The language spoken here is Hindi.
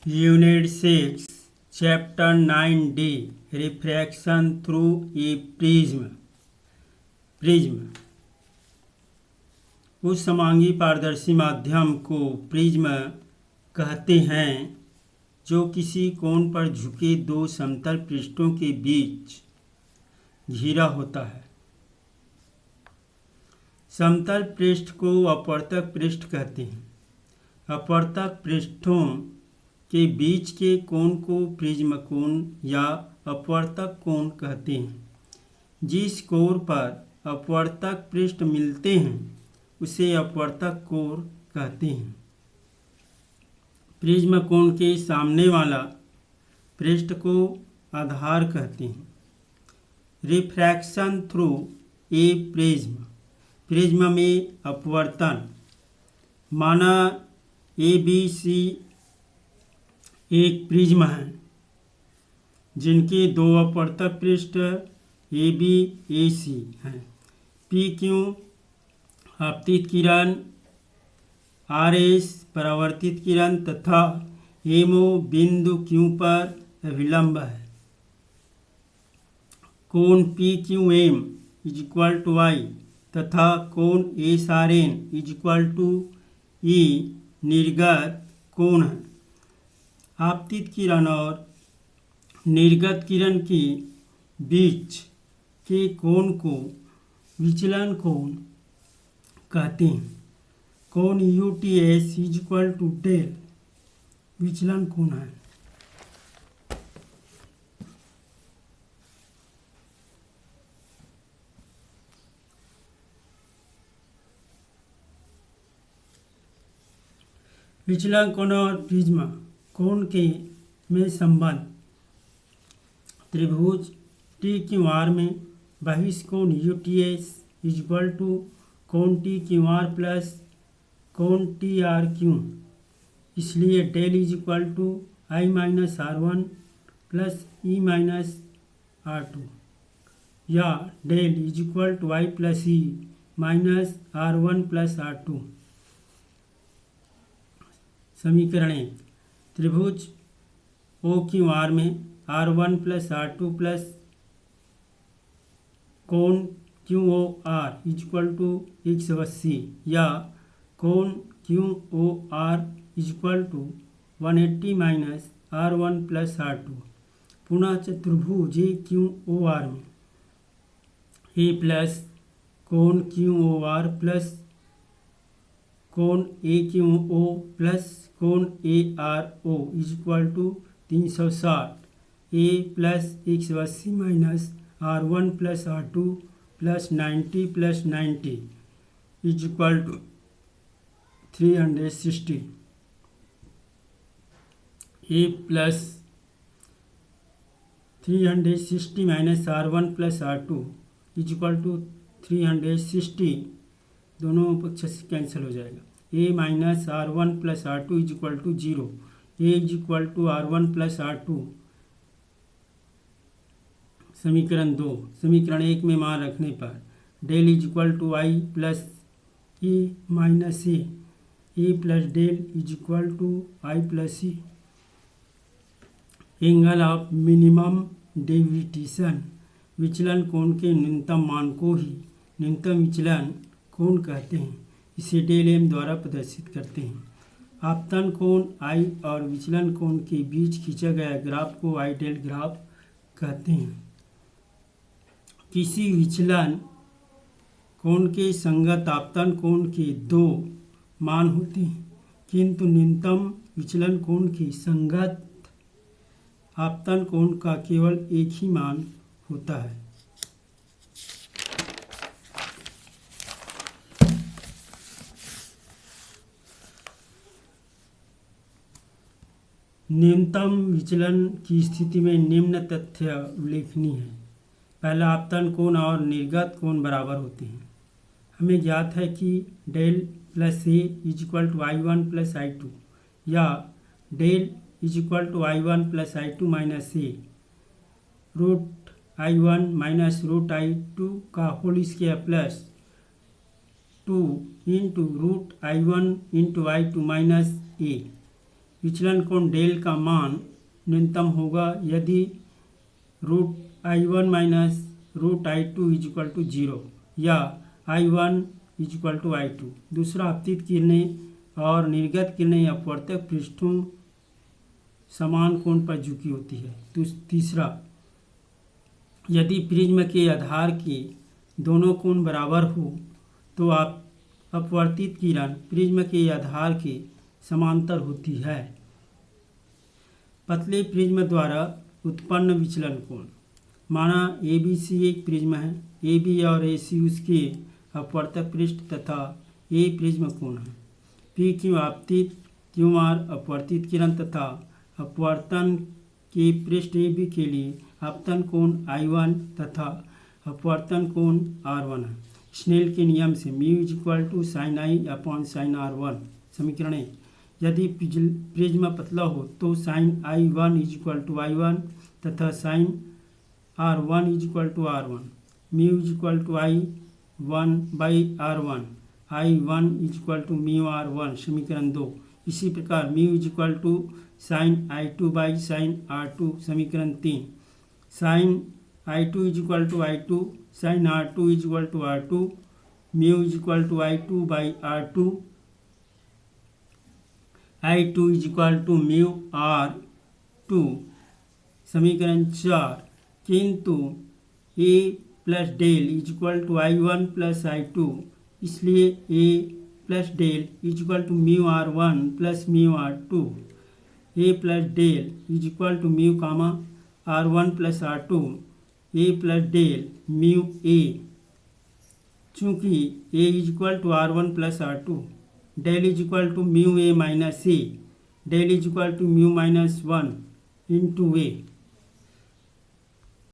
Unit 6 chapter 9D refraction through a prism उस समांगी पारदर्शी माध्यम को प्रिज्म कहते हैं जो किसी कोण पर झुके दो समतल पृष्ठों के बीच घिरा होता है। समतल पृष्ठ को अपवर्तक पृष्ठ कहते हैं। अपवर्तक पृष्ठों के बीच के कोण को प्रिज्म कोण या अपवर्तक कोण कहते हैं। जिस कोण पर अपवर्तक पृष्ठ मिलते हैं उसे अपवर्तक कोण कहते हैं। प्रिज्म कोण के सामने वाला पृष्ठ को आधार कहते हैं। रिफ्रैक्शन थ्रू ए प्रिज्म में अपवर्तन माना ABC एक प्रिज्म है जिनके दो अपवर्तक पृष्ठ AB AC हैं। PQ आपतित किरण, RS परावर्तित किरण तथा MO बिंदु Q पर अभिलंब है। कोण PQM = I तथा कोण SRN = E निर्गत कोण है। आपतित किरण और निर्गत किरण के बीच के कोण को विचलन कोण कहते हैं। कोण UTS = डेल विचलन कोण है। विचलन कोण और प्रिज्म कोण के में संबंध। त्रिभुज TQR में बहिष्ठ कोण UTS = कोण TQR प्लस कोण TRQ। इसलिए del I - R1 plus E - R2 या del I plus E minus R1 plus R2। समीकरण 1 त्रिभुज OQR में R1 प्लस R2 प्लस कोण QOR = 180 या कोण QOR = 180 minus R1 plus R2। पुनः चतुर्भुज AQOR में A प्लस कोण QOR प्लस कोण AQO प्लस कोण ARO = 360 A plus 180 minus R1 plus R2 plus 90 plus 90 = 360 A plus 360 minus R1 plus R2 = 360 दोनों पक्ष से कैंसिल हो जाएगा। A minus R1 plus R2 = 0। A = R1 plus R2। समीकरण 2 समीकरण 1 में मान रखने पर del I plus A minus A plus del I plus E। Angle of minimum deviation विचलन कोण के न्यूनतम मान को ही न्यूनतम विचलन कोण कहते हैं। इसे डेल M द्वारा प्रदर्शित करते हैं। आपतन कोण I और विचलन कोण के बीच खींचा गया ग्राफ को आइडियल ग्राफ कहते हैं। किसी विचलन कोण के संगत आपतन कोण के दो मान होते हैं किंतु न्यूनतम विचलन कोण के संगत आपतन कोण का केवल एक ही मान होता है। न्यूनतम विचलन की स्थिति में निम्न तथ्य उल्लेखनीय है। पहला, आपतन कोण और निर्गत कोण बराबर होते हैं। हमें ज्ञात है कि del plus A = I1 plus I2 या del = I1 plus I2 minus A root I1 minus root I2 का whole square plus 2 × root I1 × I2 minus A विचलन कोण डेल का मान न्यूनतम होगा यदि √I1 minus √I2 is equal to 0 या I1 is equal to I2। दूसरा, आपतित किरणें और निर्गत किरणें अपवर्तक पृष्ठों समान कोण पर झुकी होती है। तीसरा, यदि प्रिज्म के आधार के दोनों कोण बराबर हो तो आप अपवर्तित किरण प्रिज्म के आधार के समांतर होती है। पतले प्रिज्म द्वारा उत्पन्न विचलन कोण। माना ABC एक प्रिज्म है, AB और AC उसके अपवर्तक पृष्ठ तथा A प्रिज्म कोण है। PQ आपतित, QR अपवर्तित किरण तथा अपवर्तन के पृष्ठ AB के लिए आपतन कोण I1 तथा अपवर्तन कोण R1 है। स्नेल के नियम से μ sin I upon sin R1। समीकरण 1, यदि प्रिज्म पतला हो तो sin I1 is equal to I1 तथा sin R1 is equal to R1। μ is equal to I1 by R1, I1 is equal to μ/R1। समीकरण 2, इसी प्रकार μ is equal to sin I2 by sin R2। समीकरण 3, sin I2 is equal to I2 sin R2 is equal to R2, μ is equal to I2 by R2, I2 is equal to μ/R2। समीकरण 4, किंतु A plus del is equal to I1 plus I2, इसलिए A plus del is equal to μ/R1 plus μ/R2। A plus del is equal to μ comma R1 plus R2, A plus del μA। चूँकि A is equal to R1 plus R2, del is equal to μA minus A, del is equal to μ -1 into A।